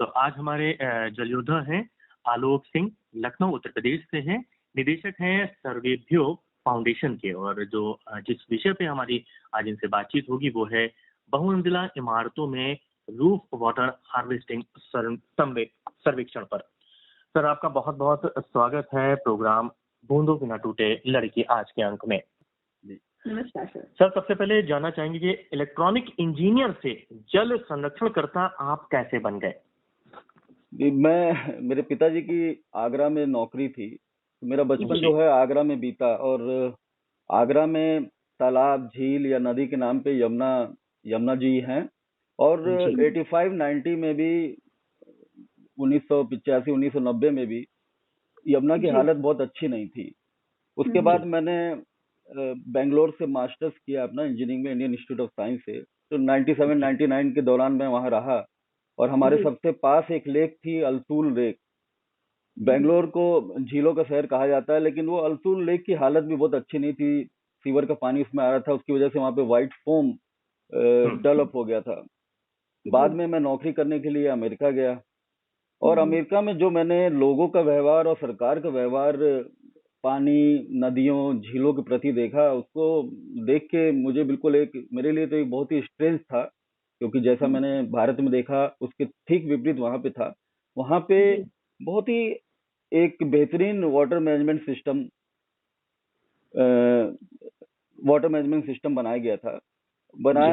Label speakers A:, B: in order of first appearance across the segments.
A: तो आज हमारे जल योद्धा हैं आलोक सिंह, लखनऊ उत्तर प्रदेश से हैं, निदेशक हैं सर्वेभ्यो फाउंडेशन के। और जो जिस विषय पे हमारी आज इनसे बातचीत होगी वो है बहुमंजिला इमारतों में रूफ वाटर हार्वेस्टिंग सर्वेक्षण पर। सर, आपका बहुत बहुत स्वागत है प्रोग्राम बूंदों बिना टूटे लड़की आज के अंक में।
B: नमस्कार सर।
A: सर, सबसे पहले जानना चाहेंगे कि इलेक्ट्रॉनिक इंजीनियर से जल संरक्षण करता आप कैसे बन गए?
C: मेरे पिताजी की आगरा में नौकरी थी। मेरा बचपन जो है आगरा में बीता, और आगरा में तालाब, झील या नदी के नाम पे यमुना जी हैं। और 85-90 में भी, 1985 1990 में भी यमुना की हालत बहुत अच्छी नहीं थी। उसके बाद मैंने बेंगलोर से मास्टर्स किया अपना इंजीनियरिंग में, इंडियन इंस्टीट्यूट ऑफ साइंस से। तो 97-99 के दौरान मैं वहाँ रहा, और हमारे सबसे पास एक लेक थी, अल्सुल लेक। बेंगलोर को झीलों का शहर कहा जाता है, लेकिन वो अल्सुल लेक की हालत भी बहुत अच्छी नहीं थी। सीवर का पानी उसमें आ रहा था, उसकी वजह से वहाँ पे व्हाइट फोम डेवलप हो गया था। बाद में मैं नौकरी करने के लिए अमेरिका गया, और अमेरिका में जो मैंने लोगों का व्यवहार और सरकार का व्यवहार पानी, नदियों, झीलों के प्रति देखा, उसको देख के मुझे बिल्कुल मेरे लिए तो एक बहुत ही स्ट्रेंज था, क्योंकि जैसा मैंने भारत में देखा उसके ठीक विपरीत वहां पे था। वहां पे बहुत ही एक बेहतरीन वाटर मैनेजमेंट सिस्टम बनाया गया था,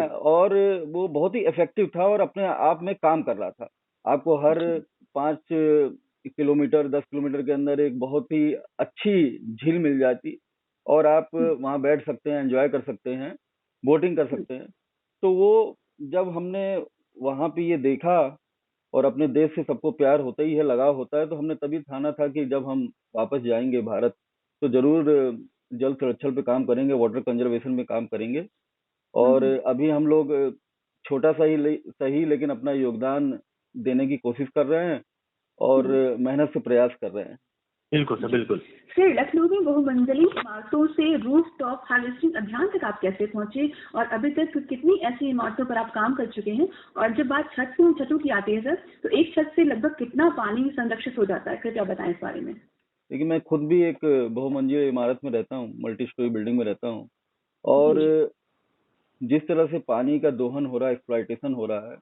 C: और वो बहुत ही इफेक्टिव था और अपने आप में काम कर रहा था। आपको हर 5 किलोमीटर 10 किलोमीटर के अंदर एक बहुत ही अच्छी झील मिल जाती, और आप वहां बैठ सकते हैं, एंजॉय कर सकते हैं, बोटिंग कर सकते हैं। तो वो जब हमने वहां पे ये देखा, और अपने देश से सबको प्यार होता ही है, लगाव होता है, तो हमने तभी ठाना था कि जब हम वापस जाएंगे भारत, तो जरूर जल संरक्षण पे काम करेंगे, वाटर कंजर्वेशन में काम करेंगे। और अभी हम लोग छोटा सा ही सही लेकिन अपना योगदान देने की कोशिश कर रहे हैं, और मेहनत से प्रयास कर रहे हैं।
A: बिल्कुल सर, बिल्कुल।
B: सर, लखनऊ में बहुमंजिली इमारतों से रूफ टॉप हार्वेस्टिंग अभियान तक आप कैसे पहुंचे, और अभी तक कितनी ऐसी इमारतों पर आप काम कर चुके हैं? और जब बात छतों की आती है सर, तो एक छत से लगभग कितना पानी संरक्षित हो जाता है, कृपया बताएं इस बारे में।
C: देखिए, मैं खुद भी एक बहुमंजिला इमारत में रहता हूँ, मल्टी स्टोरी बिल्डिंग में रहता हूँ, और जिस तरह से पानी का दोहन हो रहा है, एक्सप्लॉयटेशन हो रहा है,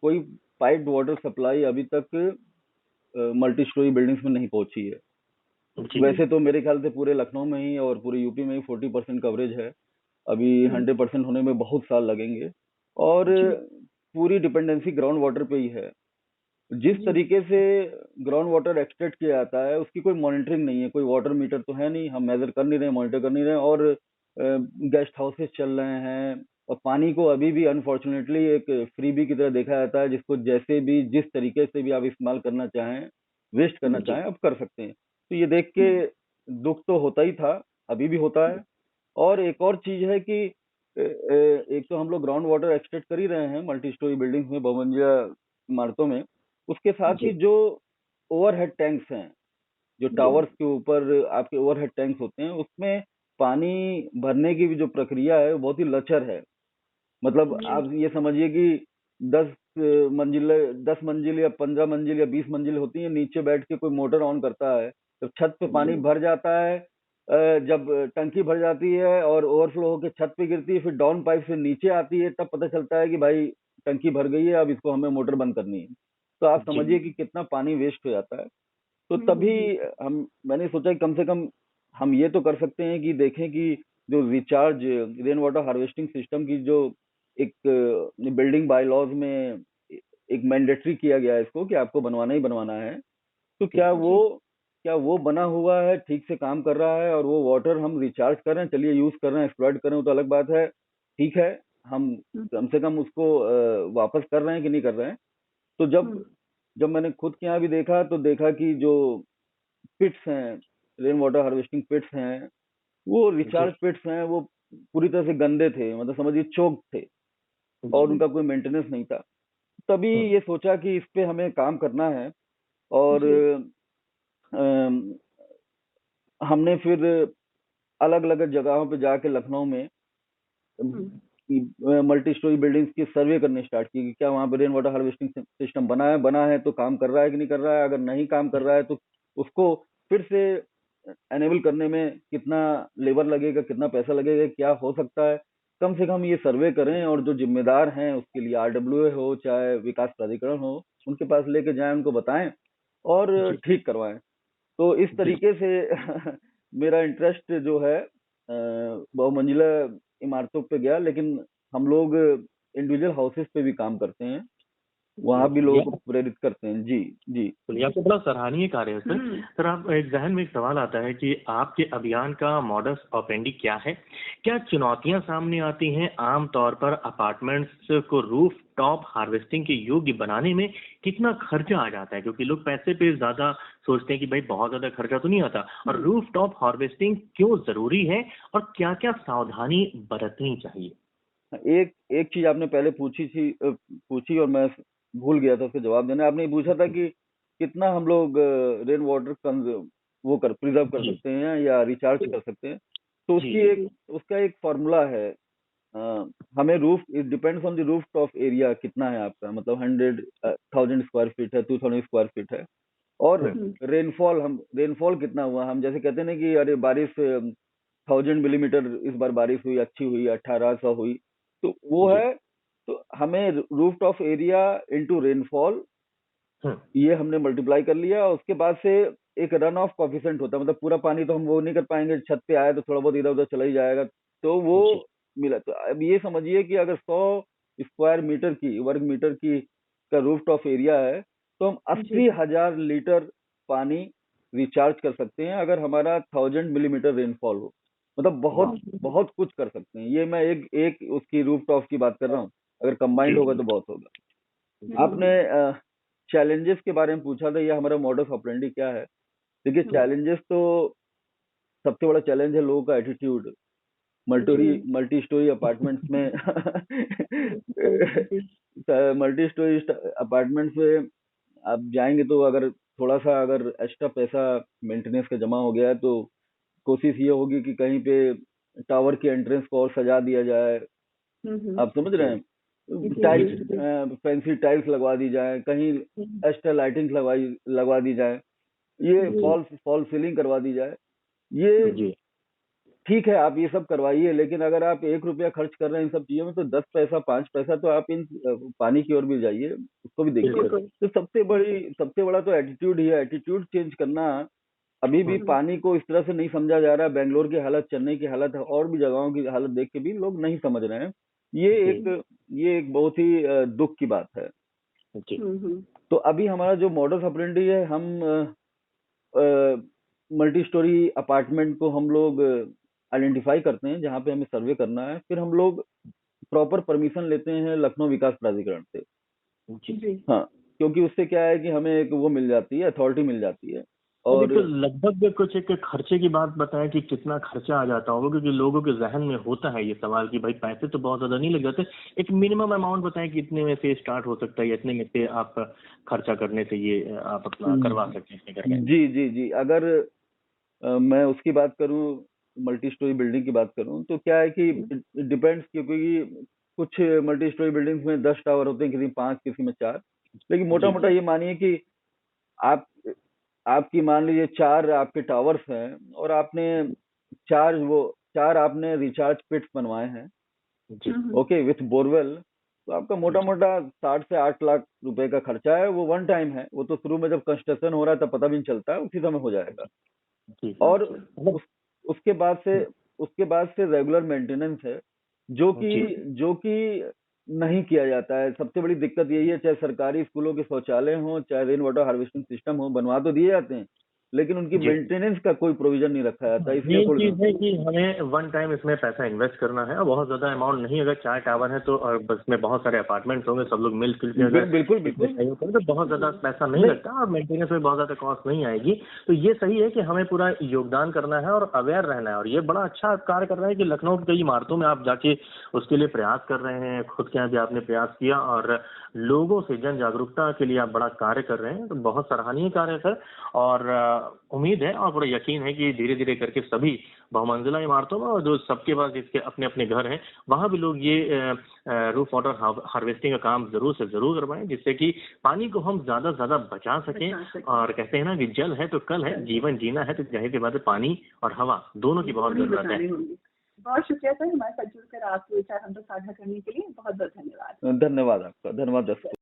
C: कोई पाइप्ड वाटर सप्लाई अभी तक मल्टी स्टोरी बिल्डिंग्स में नहीं पहुंची है। वैसे तो मेरे ख्याल से पूरे लखनऊ में ही और पूरे यूपी में ही 40% कवरेज है। अभी 100% होने में बहुत साल लगेंगे, और पूरी डिपेंडेंसी ग्राउंड वाटर पे ही है। जिस तरीके से ग्राउंड वाटर एक्सट्रैक्ट किया जाता है, उसकी कोई मॉनिटरिंग नहीं है, कोई वाटर मीटर तो है नहीं, हम मेजर कर नहीं रहे, मॉनिटर कर नहीं रहे, और गेस्ट हाउसेस चल रहे हैं, और पानी को अभी भी अनफॉर्चुनेटली एक फ्रीबी की तरह देखा जाता है, जिसको जैसे भी, जिस तरीके से भी आप इस्तेमाल करना चाहें, वेस्ट करना चाहें, आप कर सकते हैं। तो ये देख के दुख तो होता ही था, अभी भी होता है। और एक और चीज है कि एक तो हम लोग ग्राउंड वाटर एक्सट्रैक्ट कर ही रहे हैं मल्टी स्टोरी बिल्डिंग्स में, बहुमंजिला इमारतों में। उसके साथ ही जो ओवरहेड टैंक्स हैं, जो टावर्स के ऊपर आपके ओवरहेड टैंक्स होते हैं, उसमें पानी भरने की भी जो प्रक्रिया है वो बहुत ही लचर है। मतलब आप ये समझिए कि 10 मंजिल या 15 मंजिल या 20 मंजिल होती है, नीचे बैठ के कोई मोटर ऑन करता है, तो छत पे पानी भर जाता है। जब टंकी भर जाती है और ओवरफ्लो होकर छत पे गिरती है, फिर डाउन पाइप से नीचे आती है, तब पता चलता है कि भाई टंकी भर गई है, अब इसको हमें मोटर बंद करनी है। तो आप समझिए कि कितना पानी वेस्ट हो जाता है। तो तभी मैंने सोचा कि कम से कम हम ये तो कर सकते हैं कि देखें कि जो recharge rain water harvesting system की जो एक बिल्डिंग बाय लॉज में एक मैंडेटरी किया गया है इसको, कि आपको बनवाना ही बनवाना है, तो क्या वो बना हुआ है, ठीक से काम कर रहा है, और वो वाटर हम रिचार्ज कर रहे हैं, चलिए यूज कर रहे हैं, एक्सप्लॉइट कर रहे हैं, तो अलग बात है। ठीक है, हम कम से कम उसको वापस कर रहे हैं कि नहीं कर रहे हैं। तो जब मैंने खुद के यहाँ भी देखा, तो देखा कि जो पिट्स हैं, रेन वाटर हार्वेस्टिंग पिट्स हैं, वो रिचार्ज पिट्स हैं, वो पूरी तरह से गंदे थे, मतलब समझिए चोक थे, और उनका कोई मेंटेनेंस नहीं था। तभी ये सोचा कि इस पे हमें काम करना है, और हमने फिर अलग अलग जगहों पे जाके लखनऊ में मल्टी स्टोरी बिल्डिंग्स की सर्वे करने स्टार्ट की कि क्या वहाँ पे रेन वाटर हार्वेस्टिंग सिस्टम बना है तो काम कर रहा है कि नहीं कर रहा है, अगर नहीं काम कर रहा है तो उसको फिर से एनेबल करने में कितना लेबर लगेगा, कितना पैसा लगेगा, क्या हो सकता है, कम से कम ये सर्वे करें और जो जिम्मेदार हैं उसके लिए RWA हो चाहे विकास प्राधिकरण हो, उनके पास लेके जाएं, उनको बताएं और
A: जी
C: ठीक करवाएं। तो इस
A: जी
C: तरीके से मेरा इंटरेस्ट जो है बहुमंजिला इमारतों पे गया, लेकिन हम लोग इंडिविजुअल हाउसेस पे भी काम करते हैं, वहां भी
A: जी
C: लोगों को प्रेरित करते हैं। जी जी
A: तो ये आपका बड़ा सराहनीय कार्य है सर। सर आप एक जहन में एक सवाल आता है कि आपके अभियान का मॉडस ऑपरेंडी क्या है? क्या चुनौतियां सामने आती हैं? आमतौर पर अपार्टमेंट्स को रूफ टॉप हार्वेस्टिंग के योग्य बनाने में कितना खर्चा आ जाता है? क्योंकि लोग पैसे पे ज्यादा सोचते हैं कि भाई बहुत ज्यादा खर्चा तो नहीं आता, और रूफ टॉप हार्वेस्टिंग क्यों जरूरी है और क्या क्या सावधानी बरतनी चाहिए?
C: एक एक चीज आपने पहले पूछी और मैं भूल गया था उसका जवाब देना। आपने ये पूछा था कि कितना हम लोग रेन वाटर प्रिजर्व कर
A: जी
C: सकते हैं या रिचार्ज कर सकते हैं। तो
A: जी जी
C: उसका एक फॉर्मूला है। हमें it depends on the roof top area कितना है आपका, मतलब 100,000 स्क्वायर फीट है, 2,000 स्क्वायर फीट है, और रेनफॉल कितना हुआ। हम जैसे कहते हैं ना कि अरे बारिश 1,000 मिलीमीटर इस बार बारिश हुई, अच्छी हुई, 1800 हुई, तो वो
A: जी
C: है। तो हमें roof top area into rainfall ये हमने मल्टीप्लाई कर लिया। उसके बाद से एक रन ऑफ कॉफिशेंट होता है, मतलब पूरा पानी तो हम वो नहीं कर पाएंगे, छत पे आया तो थोड़ा बहुत इधर उधर चला ही जाएगा, तो वो
A: जी
C: मिला। तो अब ये समझिए कि अगर 100 स्क्वायर मीटर की वर्ग मीटर की का रूफ टॉप एरिया है, तो हम 80,000 लीटर पानी रिचार्ज कर सकते हैं अगर हमारा 1,000 मिलीमीटर रेनफॉल हो। मतलब बहुत
A: वाह
C: बहुत कुछ कर सकते हैं। ये मैं एक एक उसकी रूफ टॉप की बात कर रहा हूँ, अगर कंबाइंड होगा
A: जी
C: तो बहुत होगा। आपने चैलेंजेस के बारे में पूछा था, ये हमारा मॉडस ऑपरेंडी क्या है। देखिए, चैलेंजेस तो सबसे बड़ा चैलेंज है लोगों का एटीट्यूड। मल्टी स्टोरी अपार्टमेंट्स में मल्टी स्टोरी अपार्टमेंट्स में आप जाएंगे तो अगर थोड़ा सा अगर एक्स्ट्रा पैसा मेंटेनेंस का जमा हो गया है तो कोशिश ये होगी कि कहीं पे टावर की एंट्रेंस को और सजा दिया जाए। आप समझ रहे हैं, टाइल्स, फैंसी टाइल्स लगवा दी जाए, कहीं एक्स्ट्रा लाइटिंग लगवा दी जाए, ये फॉल सीलिंग करवा दी जाए। ये
A: जी
C: ठीक है, आप ये सब करवाइए, लेकिन अगर आप 1 रुपया खर्च कर रहे हैं इन सब चीजों में, तो 10 पैसा 5 पैसा तो आप इन पानी की ओर भी जाइए, उसको भी देखिए।
A: बिल्कुल
C: तो सबसे बड़ा तो एटीट्यूड ही है। एटीट्यूड चेंज करना। अभी भी पानी को इस तरह से नहीं समझा जा रहा है। बेंगलोर की हालत, चेन्नई की हालत और भी जगहों की हालत देख के भी लोग नहीं समझ रहे हैं।
A: जी
C: ये एक बहुत ही दुख की बात है।
A: जी
C: तो अभी हमारा जो मॉडस ऑपरेंडी है, हम मल्टी स्टोरी अपार्टमेंट को हम लोग आइडेंटिफाई करते हैं जहाँ पे हमें सर्वे करना है, फिर हम लोग प्रॉपर परमिशन लेते हैं लखनऊ विकास प्राधिकरण से।
A: जी
C: हाँ, क्योंकि उससे क्या है कि हमें एक वो मिल जाती है, अथॉरिटी मिल जाती है।
A: अभी
C: और
A: तो लगभग कुछ एक खर्चे की बात बताएं कि कितना खर्चा आ जाता होगा, क्योंकि लोगों के जहन में होता है ये सवाल कि भाई पैसे तो बहुत ज्यादा नहीं लग जाते। एक मिनिमम अमाउंट बताएं कि इतने में से स्टार्ट हो सकता है, इतने में से आप खर्चा करने से ये आप अपना करवा सकते हैं इसके घर में।
C: जी जी जी, अगर मैं उसकी बात करूं, मल्टी स्टोरी बिल्डिंग की बात करूं, तो क्या है कि डिपेंड्स, क्योंकि कुछ मल्टी स्टोरी बिल्डिंग्स में 10 टावर होते हैं, किसी में 5, किसी में 4। लेकिन मोटा
A: जी
C: मोटा ये मानिए कि आप आपकी मान लीजिए 4 आपके टावर्स हैं और आपने 4 आपने रिचार्ज पिट्स बनवाए हैं,
A: जी
C: ओके, विथ बोरवेल। तो आपका मोटा मोटा 60 से 8 लाख रुपए का खर्चा है। वो वन टाइम है, वो तो शुरू में जब कंस्ट्रक्शन हो रहा है तब पता भी नहीं चलता है, उसी समय हो जाएगा।
A: जी
C: और
A: मतलब
C: उसके बाद से रेगुलर मेंटेनेंस है, जो कि
A: जी
C: जो कि नहीं किया जाता है। सबसे बड़ी दिक्कत यही है, चाहे सरकारी स्कूलों के शौचालय हो, चाहे रेन वाटर हार्वेस्टिंग सिस्टम हो, बनवा तो दिए जाते हैं, लेकिन उनकी
A: जी
C: मेंटेनेंस का कोई प्रोविजन नहीं रखा जाता, इसलिए
A: मेन
C: कोई।
A: चीज है कि हमें वन टाइम इसमें पैसा इन्वेस्ट करना है, और बहुत ज्यादा अमाउंट नहीं। अगर 4 टावर है तो और बस में बहुत सारे अपार्टमेंट्स होंगे, सब लोग मिलजुल के अगर
C: बिल्कुल
A: इसमें
C: बिल्कुल।
A: सहयोग करें तो बहुत ज्यादा पैसा नहीं लगता और मेंटेनेंस में बहुत ज्यादा कॉस्ट नहीं आएगी। तो ये सही है कि हमें पूरा योगदान करना है और अवेयर रहना है। और ये बड़ा अच्छा कार्य कर रहा है कि लखनऊ की कई इमारतों में आप जाके उसके लिए प्रयास कर रहे हैं, खुद के यहाँ भी आपने प्रयास किया और लोगों से जन जागरूकता के लिए आप बड़ा कार्य कर रहे हैं, तो बहुत सराहनीय कार्य है सर। और उम्मीद है और बड़ा यकीन है कि धीरे धीरे करके सभी बहुमंजिला इमारतों में और जो सबके पास जिसके अपने अपने घर हैं वहां भी लोग ये रूफ वाटर हार्वेस्टिंग का काम जरूर से जरूर करवाएं, जिससे कि पानी को हम ज्यादा से ज्यादा बचा सकें। और कहते हैं ना कि जल है तो कल है, जीवन जीना है तो जाहिर सी बात है पानी और हवा दोनों की बहुत जरूरत है।
B: बहुत शुक्रिया सर, हमारे साथ जुड़कर आपके विचार हम साझा करने के लिए बहुत बहुत धन्यवाद।
C: धन्यवाद आपका, धन्यवाद दर्शकों।